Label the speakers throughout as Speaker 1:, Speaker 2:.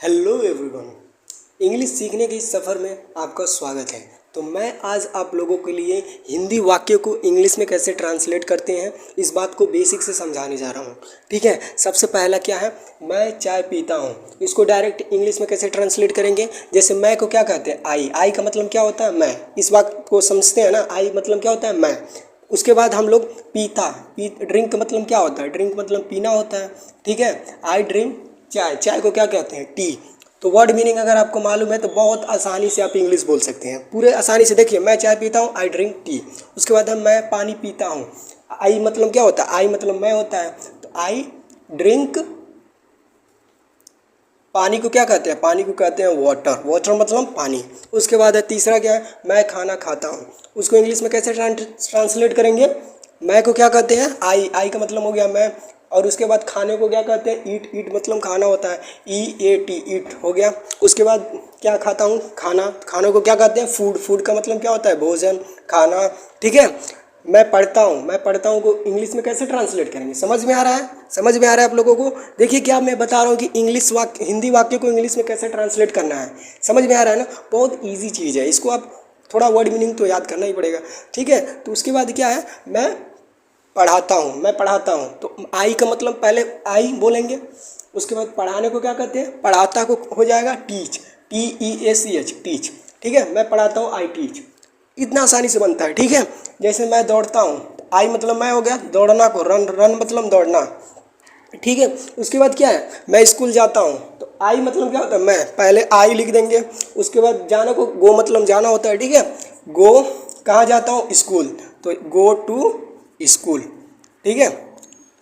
Speaker 1: Hello everyone, English सीखने के इस सफ़र में आपका स्वागत है। तो मैं आज आप लोगों के लिए हिंदी वाक्य को इंग्लिश में कैसे ट्रांसलेट करते हैं इस बात को बेसिक से समझाने जा रहा हूँ। ठीक है, सबसे पहला क्या है, मैं चाय पीता हूँ। इसको डायरेक्ट इंग्लिश में कैसे ट्रांसलेट करेंगे। जैसे मैं को क्या कहते हैं, आई का मतलब क्या होता है, मैं। इस बात को समझते हैं ना, आई मतलब क्या होता है, मैं। उसके बाद हम लोग ड्रिंक मतलब क्या होता है, ड्रिंक मतलब पीना होता है। ठीक है, आई ड्रिंक चाय, चाय को क्या कहते हैं, टी। तो वर्ड मीनिंग अगर आपको मालूम है तो बहुत आसानी से आप इंग्लिश बोल सकते हैं, पूरे आसानी से। देखिए, मैं चाय पीता हूँ, आई ड्रिंक टी। उसके बाद है मैं पानी पीता हूँ। आई मतलब क्या होता है, आई मतलब मैं होता है, तो आई ड्रिंक। पानी को क्या कहते हैं, पानी को कहते हैं वाटर, वाटर मतलब पानी। उसके बाद है तीसरा क्या है, मैं खाना खाता हूँ। उसको इंग्लिश में कैसे ट्रांसलेट करेंगे, मैं को क्या कहते हैं, आई का मतलब हो गया मैं। और उसके बाद खाने को क्या कहते हैं, ईट, ईट मतलब खाना होता है, EAT, ईट हो गया। उसके बाद क्या खाता हूँ, खाना, खाना को क्या कहते हैं, फूड, फूड का मतलब क्या होता है, भोजन, खाना। ठीक है, मैं पढ़ता हूँ को इंग्लिश में कैसे ट्रांसलेट करेंगे। समझ में आ रहा है, समझ में आ रहा है आप लोगों को। देखिए क्या मैं बता रहा हूँ कि हिंदी वाक्य को इंग्लिश में कैसे ट्रांसलेट करना है। समझ में आ रहा है ना, बहुत ईजी चीज़ है। इसको आप थोड़ा वर्ड मीनिंग तो याद करना ही पड़ेगा। ठीक है, तो उसके बाद क्या है, मैं पढ़ाता हूँ। तो आई का मतलब पहले आई बोलेंगे। उसके बाद पढ़ाने को क्या कहते हैं, पढ़ाता को हो जाएगा टीच, TEACH, टीच। ठीक है, मैं पढ़ाता हूँ, आई टीच। इतना आसानी से बनता है। ठीक है, जैसे मैं दौड़ता हूँ, आई मतलब मैं हो गया, दौड़ना को रन, रन मतलब दौड़ना। ठीक है, उसके बाद क्या है, मैं स्कूल जाता हूँ, तो आई मतलब क्या होता है, मैं। पहले आई लिख देंगे। उसके बाद जाने को गो मतलब जाना होता है। ठीक है, गो कहाँ जाता हूँ, स्कूल, तो गो टू स्कूल। ठीक है,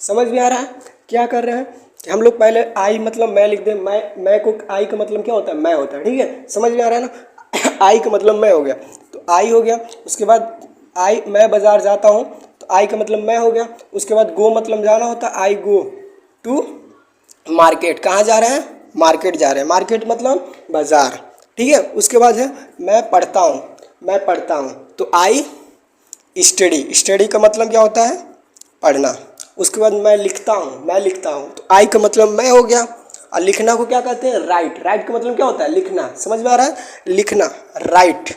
Speaker 1: समझ में आ रहा है क्या कर रहे हैं कि हम लोग पहले आई मतलब मैं लिख दें। मैं को आई का मतलब क्या होता है, मैं होता है। ठीक है, समझ में आ रहा है ना आई का मतलब मैं हो गया, तो आई हो गया। उसके बाद आई, मैं बाज़ार जाता हूँ, तो आई का मतलब मैं हो गया। उसके बाद गो मतलब जाना होता है, आई गो टू मार्केट। कहाँ जा रहे हैं, मार्केट जा रहे हैं, मार्केट मतलब बाज़ार। ठीक है, उसके बाद है मैं पढ़ता हूँ, तो आई स्टडी, स्टडी का मतलब क्या होता है, पढ़ना। उसके बाद मैं लिखता हूँ, तो आई का मतलब मैं हो गया। और लिखना को क्या कहते हैं, राइट, राइट का मतलब क्या होता है, लिखना। समझ में आ रहा है, लिखना, राइट।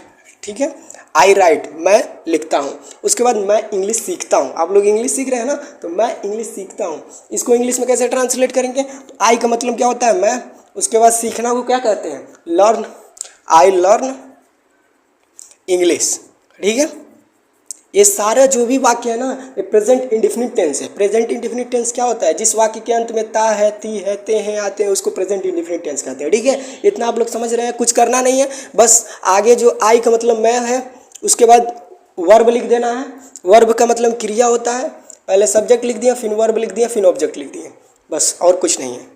Speaker 1: ठीक है, आई राइट, मैं लिखता हूँ। उसके बाद मैं इंग्लिश सीखता हूँ। आप लोग इंग्लिश सीख रहे हैं ना, तो मैं इंग्लिश सीखता हूँ। इसको इंग्लिश में कैसे ट्रांसलेट करेंगे, तो आई का मतलब क्या होता है, मैं। उसके बाद सीखना को क्या कहते हैं, लर्न, आई लर्न इंग्लिश। ठीक है, ये सारा जो भी वाक्य है ना, ये प्रेजेंट इंडेफिनिट टेंस है। प्रेजेंट इंडेफिनिट टेंस क्या होता है, जिस वाक्य के अंत में ता है, ती है, ते हैं आते हैं, उसको प्रेजेंट इंडेफिनिट टेंस कहते हैं। ठीक है, इतना आप लोग समझ रहे हैं, कुछ करना नहीं है। बस आगे जो आई का मतलब मैं है, उसके बाद वर्ब लिख देना है। वर्ब का मतलब क्रिया होता है, पहले सब्जेक्ट लिख दिया, फिर वर्ब लिख दिया, फिर ऑब्जेक्ट लिख दिया, बस, और कुछ नहीं है।